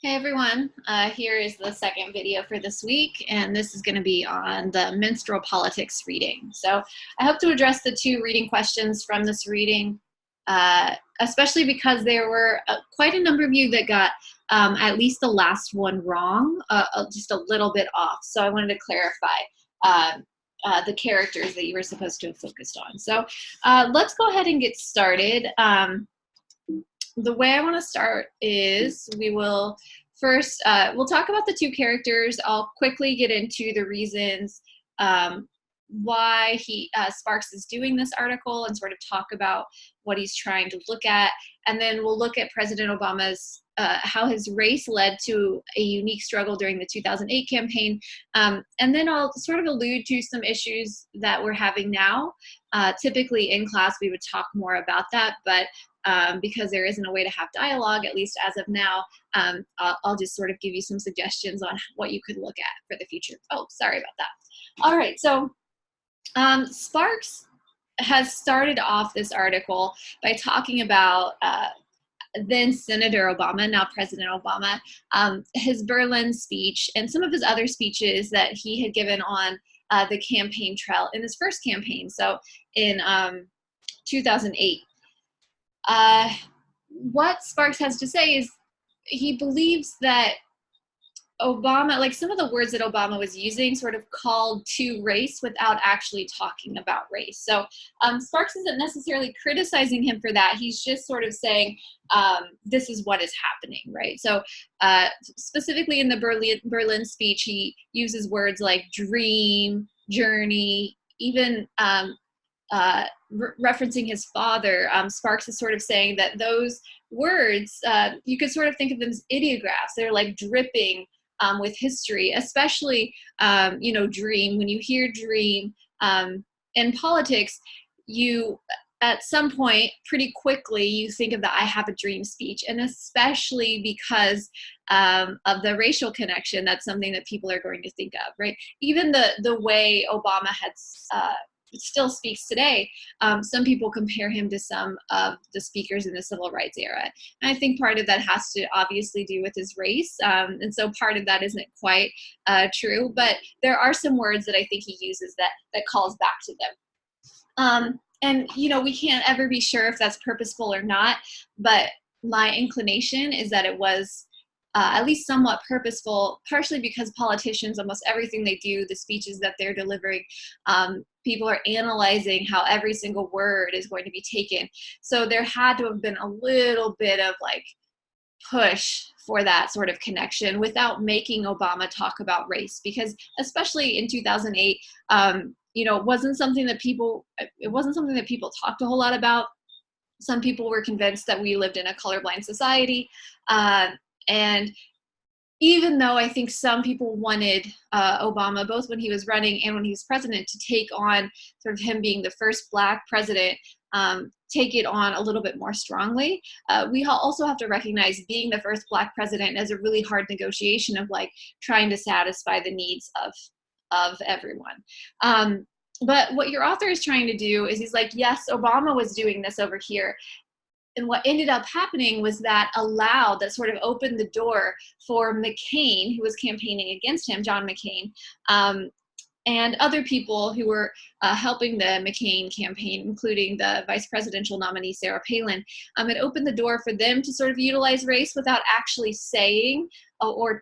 Hey everyone, here is the second video for this week, and this is going to be on the Minstrel politics reading. So I hope to address the two reading questions from this reading, especially because there were quite a number of you that got at least the last one wrong, just a little bit off. So I wanted to clarify the characters that you were supposed to have focused on. So let's go ahead and get started. The way I want to start is we will first, we'll talk about the two characters. I'll quickly get into the reasons why Sparks is doing this article and sort of talk about what he's trying to look at. And then we'll look at President Obama's, how his race led to a unique struggle during the 2008 campaign. And then I'll sort of allude to some issues that we're having now. Typically in class, we would talk more about that, but because there isn't a way to have dialogue, at least as of now, I'll just sort of give you some suggestions on what you could look at for the future. Oh, sorry about that. All right, so Sparks has started off this article by talking about then Senator Obama, now President Obama, his Berlin speech and some of his other speeches that he had given on the campaign trail in his first campaign, so in 2008. What Sparks has to say is he believes that Obama, like some of the words that Obama was using, sort of called to race without actually talking about race. So Sparks isn't necessarily criticizing him for that. He's just sort of saying this is what is happening, right? So specifically in the Berlin speech, he uses words like dream, journey, even referencing his father. Sparks is sort of saying that those words, you could sort of think of them as ideographs. They're like dripping with history, especially, dream. When you hear dream in politics, you, at some point, pretty quickly, you think of the I have a dream speech, and especially because of the racial connection, that's something that people are going to think of, right? Even the way Obama had still speaks today, some people compare him to some of the speakers in the civil rights era. And I think part of that has to obviously do with his race. And so part of that isn't quite true, but there are some words that I think he uses that calls back to them. And, we can't ever be sure if that's purposeful or not, but my inclination is that it was at least somewhat purposeful, partially because politicians, almost everything they do, the speeches that they're delivering, people are analyzing how every single word is going to be taken. So there had to have been a little bit of like push for that sort of connection without making Obama talk about race, because especially in 2008, it wasn't something that people talked a whole lot about. Some people were convinced that we lived in a colorblind society. And even though I think some people wanted Obama, both when he was running and when he was president, to take on sort of him being the first Black president, take it on a little bit more strongly, we also have to recognize being the first Black president as a really hard negotiation of like trying to satisfy the needs of everyone. But what your author is trying to do is he's like, yes, Obama was doing this over here. And what ended up happening was that sort of opened the door for McCain, who was campaigning against him, John McCain, and other people who were helping the McCain campaign, including the vice presidential nominee, Sarah Palin. It opened the door for them to sort of utilize race without actually saying or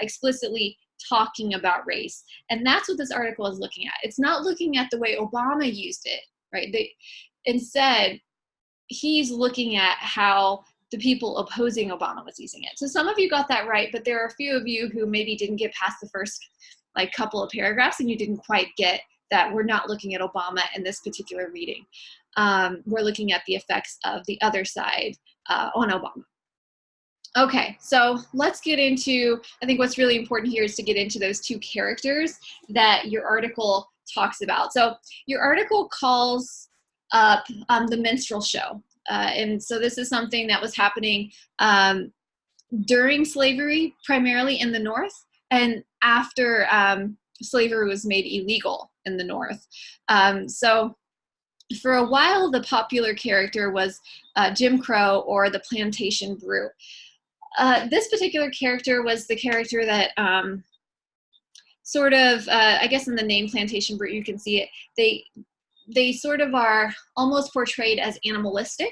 explicitly talking about race. And that's what this article is looking at. It's not looking at the way Obama used it, right? Instead, he's looking at how the people opposing Obama was using it. So some of you got that right, but there are a few of you who maybe didn't get past the first couple of paragraphs, and you didn't quite get that we're not looking at Obama in this particular reading. We're looking at the effects of the other side on Obama. Okay, so let's get into, I think what's really important here is to get into those two characters that your article talks about. So your article calls up the Minstrel show. And so this is something that was happening during slavery, primarily in the North, and after slavery was made illegal in the North. So for a while, the popular character was Jim Crow or the plantation brew. This particular character was the character that sort of, I guess in the name Plantation Brute, you can see it. They sort of are almost portrayed as animalistic.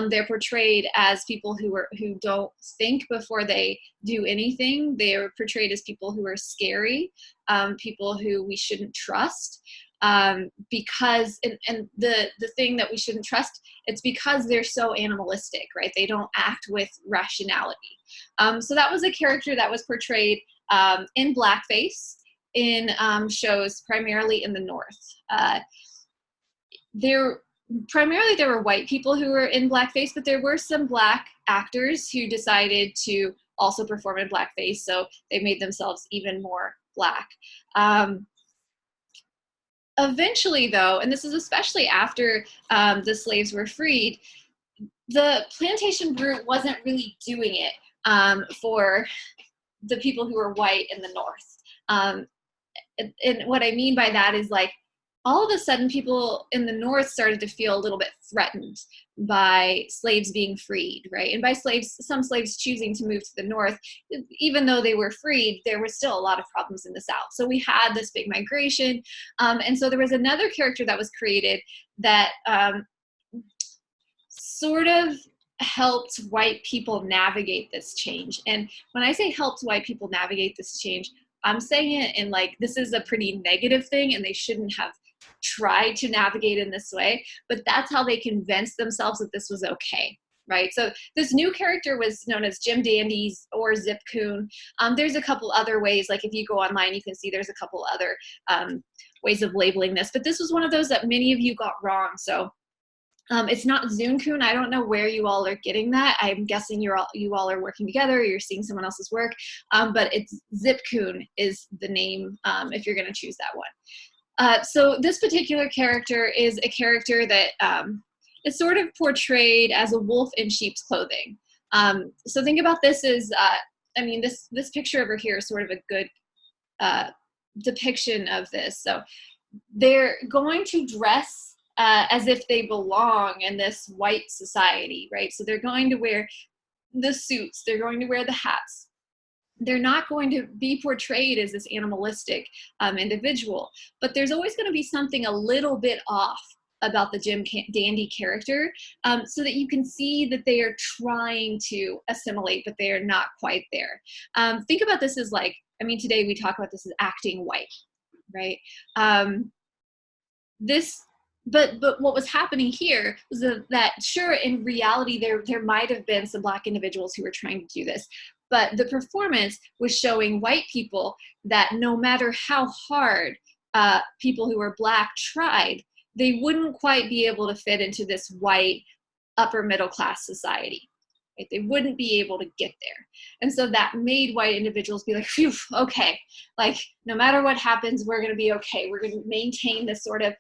They're portrayed as people who don't think before they do anything. They are portrayed as people who are scary, people who we shouldn't trust. Because and the thing that we shouldn't trust, it's because they're so animalistic, right? They don't act with rationality. So that was a character that was portrayed in blackface in shows primarily in the North. Primarily there were white people who were in blackface, but there were some black actors who decided to also perform in blackface, so they made themselves even more black. Eventually, though, and this is especially after the slaves were freed, the Plantation Brute wasn't really doing it for the people who were white in the North. And what I mean by that is, like, all of a sudden people in the North started to feel a little bit threatened by slaves being freed, right? And by slaves, some slaves choosing to move to the North, even though they were freed, there was still a lot of problems in the South. So we had this big migration. And so there was another character that was created that sort of helped white people navigate this change. And when I say helped white people navigate this change, I'm saying it in, like, this is a pretty negative thing and they shouldn't have tried to navigate in this way, but that's how they convinced themselves that this was okay, right? So this new character was known as Jim Dandy or Zip Coon. There's a couple other ways, like if you go online, you can see there's a couple other ways of labeling this, but this was one of those that many of you got wrong. So it's not Zune Coon. I don't know where you all are getting that. I'm guessing you all are working together, or you're seeing someone else's work, but it's Zip Coon is the name if you're going to choose that one. So this particular character is a character that is sort of portrayed as a wolf in sheep's clothing. So think about this as, I mean, this picture over here is sort of a good depiction of this. So they're going to dress as if they belong in this white society, right? So they're going to wear the suits, they're going to wear the hats. They're not going to be portrayed as this animalistic individual, but there's always going to be something a little bit off about the Jim Dandy character, so that you can see that they are trying to assimilate, but they are not quite there. Think about this as, like, I mean, today we talk about this as acting white, right? But what was happening here was that sure, in reality, there might have been some Black individuals who were trying to do this, but the performance was showing white people that no matter how hard people who were Black tried, they wouldn't quite be able to fit into this white upper middle class society. Right? They wouldn't be able to get there. And so that made white individuals be like, phew, okay, like no matter what happens, we're going to be okay. We're going to maintain this sort of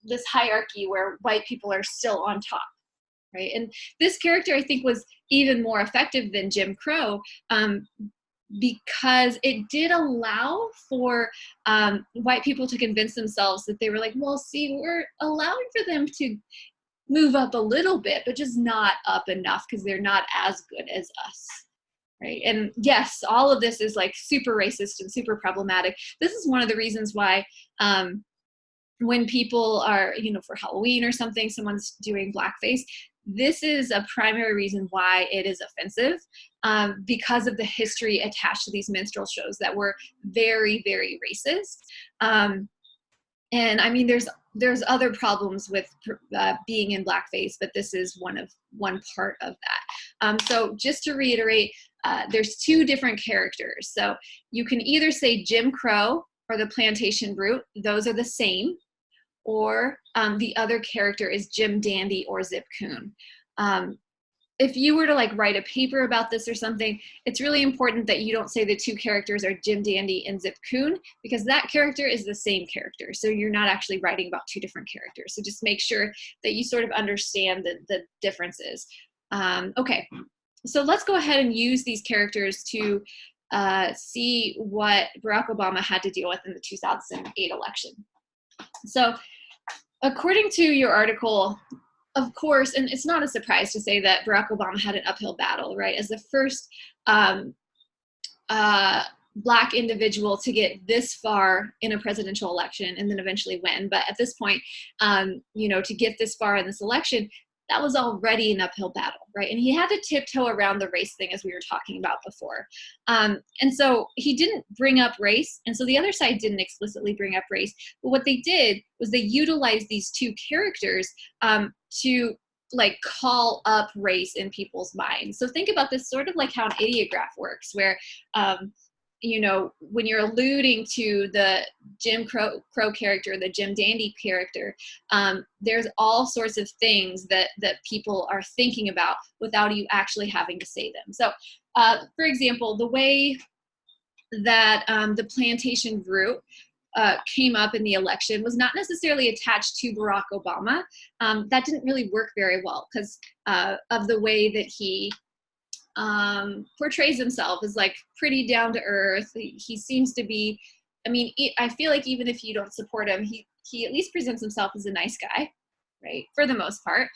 this hierarchy where white people are still on top. Right? And this character, I think, was even more effective than Jim Crow because it did allow for white people to convince themselves that they were like, well, see, we're allowing for them to move up a little bit, but just not up enough because they're not as good as us. Right? And yes, all of this is like super racist and super problematic. This is one of the reasons why when people are, you know, for Halloween or something, someone's doing blackface, this is a primary reason why it is offensive, because of the history attached to these minstrel shows that were very, very racist. And I mean, there's other problems with being in blackface, but this is one part of that. So just to reiterate, there's two different characters. So you can either say Jim Crow or the Plantation Brute. Those are the same. Or the other character is Jim Dandy or Zip Coon. If you were to like write a paper about this or something, it's really important that you don't say the two characters are Jim Dandy and Zip Coon, because that character is the same character. So you're not actually writing about two different characters. So just make sure that you sort of understand the differences. Okay, so let's go ahead and use these characters to see what Barack Obama had to deal with in the 2008 election. So according to your article, of course, and it's not a surprise to say that Barack Obama had an uphill battle, right? As the first um, Black individual to get this far in a presidential election and then eventually win. But at this point, you know, to get this far in this election, that was already an uphill battle, right? And he had to tiptoe around the race thing, as we were talking about before. And so he didn't bring up race. And so the other side didn't explicitly bring up race. But what they did was they utilized these two characters to like call up race in people's minds. So think about this sort of like how an ideograph works, where you know, when you're alluding to the Jim Crow character, the Jim Dandy character, there's all sorts of things that people are thinking about without you actually having to say them. So, for example, the way that the plantation group came up in the election was not necessarily attached to Barack Obama. That didn't really work very well because of the way that he portrays himself as like pretty down to earth. He seems to be, I mean, I feel like even if you don't support him, he at least presents himself as a nice guy, right? For the most part.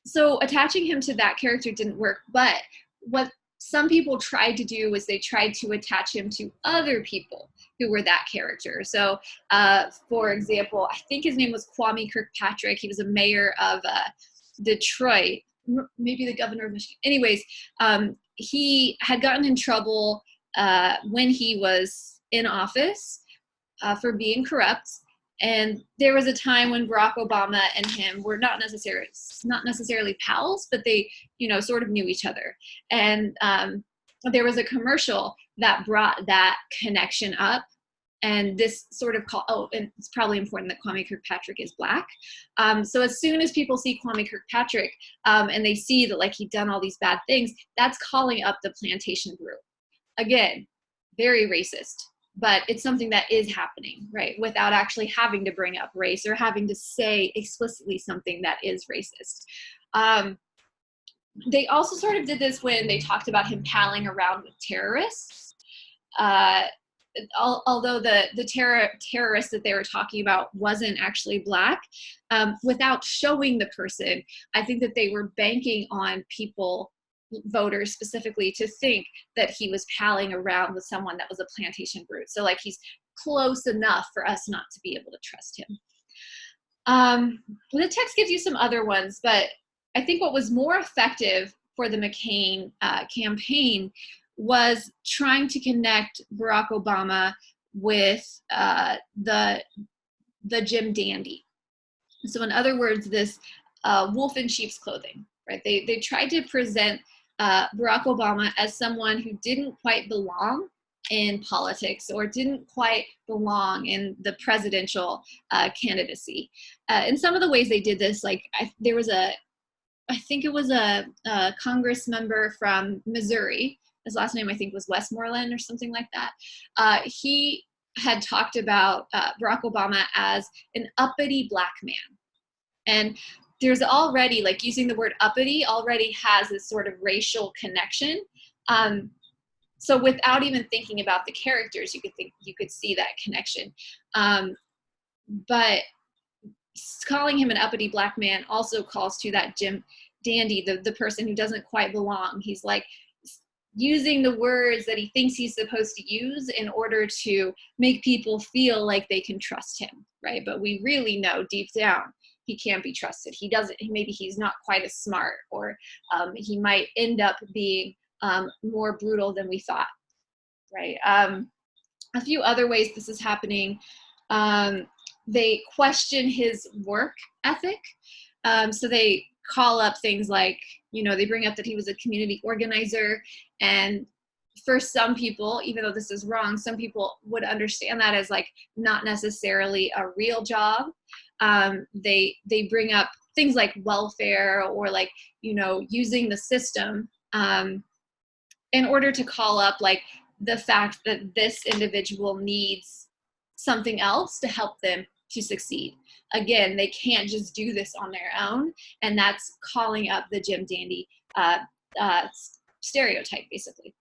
So attaching him to that character didn't work, but what some people tried to do was they tried to attach him to other people who were that character. So, for example, I think his name was Kwame Kirkpatrick. He was a mayor of Detroit, maybe the governor of Michigan. Anyways, he had gotten in trouble when he was in office for being corrupt. And there was a time when Barack Obama and him were not necessarily pals, but they, you know, sort of knew each other. And there was a commercial that brought that connection up. And this sort of and it's probably important that Kwame Kirkpatrick is Black. So as soon as people see Kwame Kirkpatrick and they see that like he'd done all these bad things, that's calling up the plantation group. Again, very racist, but it's something that is happening, right? Without actually having to bring up race or having to say explicitly something that is racist. They also sort of did this when they talked about him palling around with terrorists. Although the terrorist that they were talking about wasn't actually Black, without showing the person, I think that they were banking on voters specifically, to think that he was palling around with someone that was a plantation brute. So like he's close enough for us not to be able to trust him. The text gives you some other ones, but I think what was more effective for the McCain campaign was trying to connect Barack Obama with the Jim Dandy. So in other words, this wolf in sheep's clothing, right? They tried to present Barack Obama as someone who didn't quite belong in politics or didn't quite belong in the presidential candidacy. In some of the ways they did this, like there was I think it was a Congress member from Missouri. His last name, I think, was Westmoreland or something like that. He had talked about Barack Obama as an uppity Black man. And there's already, like, using the word uppity already has this sort of racial connection. So without even thinking about the characters, you could see that connection. But calling him an uppity Black man also calls to that Jim Dandy, the person who doesn't quite belong. He's like using the words that he thinks he's supposed to use in order to make people feel like they can trust him, right? But we really know deep down he can't be trusted. Maybe he's not quite as smart, or he might end up being more brutal than we thought, right? A few other ways this is happening. They question his work ethic. So they call up things like, they bring up that he was a community organizer. And for some people, even though this is wrong, some people would understand that as like not necessarily a real job. They bring up things like welfare or like, using the system in order to call up like the fact that this individual needs something else to help them to succeed. Again, they can't just do this on their own, and that's calling up the Jim Dandy stereotype, basically.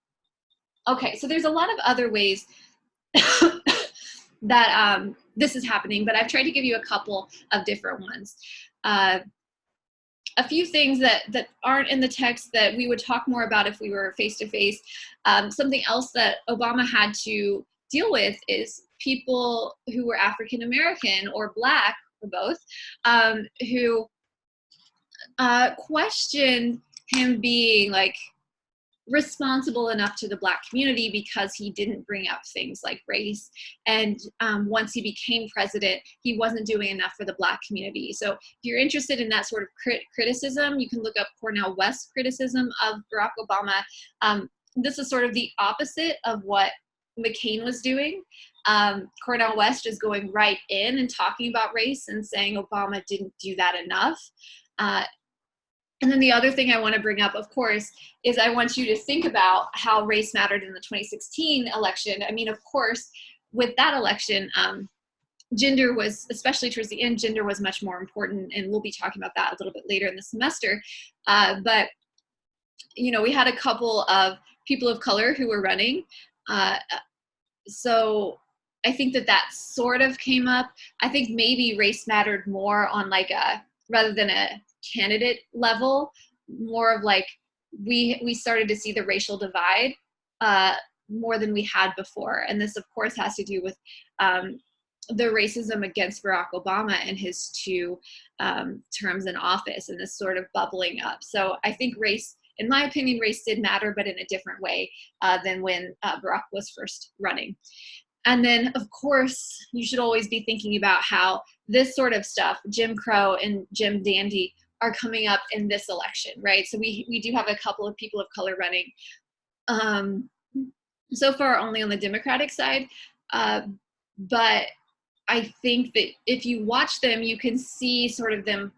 Okay, so there's a lot of other ways that this is happening, but I've tried to give you a couple of different ones. a few things that aren't in the text that we would talk more about if we were face to face. Something else that Obama had to deal with is people who were African American or Black or both, who questioned him being like responsible enough to the Black community because he didn't bring up things like race. And once he became president, he wasn't doing enough for the Black community. So if you're interested in that sort of criticism, you can look up Cornel West's criticism of Barack Obama. This is sort of the opposite of what McCain was doing. Cornel West is going right in and talking about race and saying Obama didn't do that enough. And then the other thing I want to bring up, of course, is I want you to think about how race mattered in the 2016 election. I mean, of course, with that election, gender was, especially towards the end, gender was much more important, and we'll be talking about that a little bit later in the semester. But, you know, we had a couple of people of color who were running. So I think that sort of came up. I think maybe race mattered more on like rather than a candidate level, more of like we started to see the racial divide more than we had before. And this, of course, has to do with the racism against Barack Obama and his 2 terms in office and this sort of bubbling up. So I think race, in my opinion, race did matter, but in a different way than when Barack was first running. And then, of course, you should always be thinking about how this sort of stuff, Jim Crow and Jim Dandy, are coming up in this election, right? So we do have a couple of people of color running. So far, only on the Democratic side. But I think that if you watch them, you can see sort of them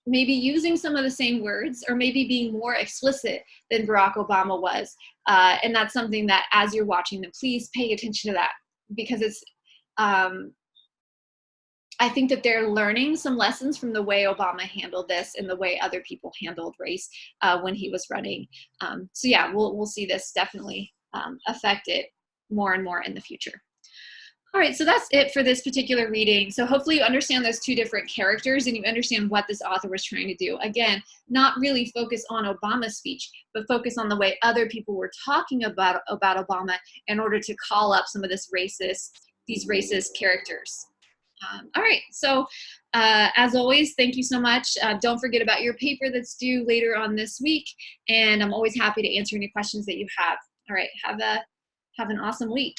maybe using some of the same words or maybe being more explicit than Barack Obama was. And that's something that as you're watching them, please pay attention to that, because it's, I think that they're learning some lessons from the way Obama handled this and the way other people handled race when he was running. So yeah, we'll see this definitely affect it more and more in the future. All right, so that's it for this particular reading. So hopefully you understand those 2 different characters and you understand what this author was trying to do. Again, not really focus on Obama's speech, but focus on the way other people were talking about Obama in order to call up some of these racist characters. All right, so as always, thank you so much. Don't forget about your paper that's due later on this week, and I'm always happy to answer any questions that you have. All right, have an awesome week.